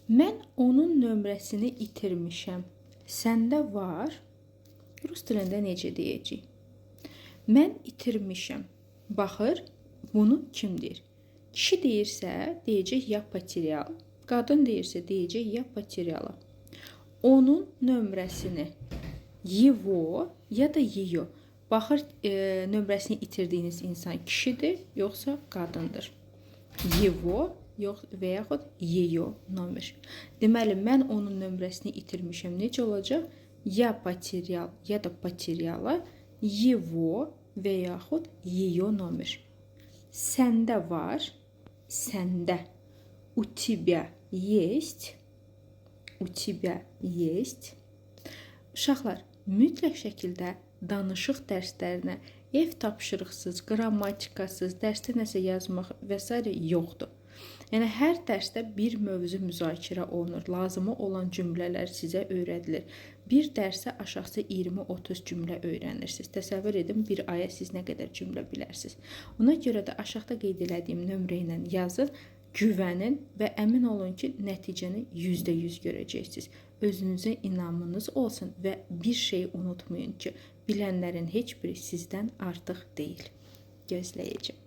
Mən onun nömrəsini itirmişəm. Səndə var? Rus dilində necə deyəcəyik? Mən itirmişəm. Baxır, bunu kim deyir? Kişi deyirsə, deyəcək ya poteryal. Qadın deyirsə, deyəcək ya poteryala. Onun nömrəsini его ya da ее. Baxır, nömrəsini itirdiyiniz insan kişidir, yoxsa qadındır. Его yox və yaxud ее nomer. Deməli, mən onun nömrəsini itirmişəm. Necə olacaq? Ya poteryal, ya da poteryala, его və yaxud ее nomer. Səndə var, səndə. У тебя есть, у тебя есть. Uşaqlar, mütləq şəkildə danışıq dərslərinə ev tapşırıqsız, qrammatikasız, dərsdə nəsə yazmaq və s. yoxdur. Yəni, hər dərsdə bir mövzu müzakirə olunur. Lazımı olan cümlələr sizə öyrədilir. Bir dərsə aşağısı 20-30 cümlə öyrənirsiniz. Təsəvvür edin, bir aya siz nə qədər cümlə bilərsiniz. Ona görə də aşağıda qeyd elədiyim nömrə ilə yazın, güvənin və əmin olun ki, nəticəni %100 görəcəksiniz. Özünüzə inamınız olsun və bir şey unutmayın ki, bilənlərin heç biri sizdən artıq deyil. Gözləyəcəm.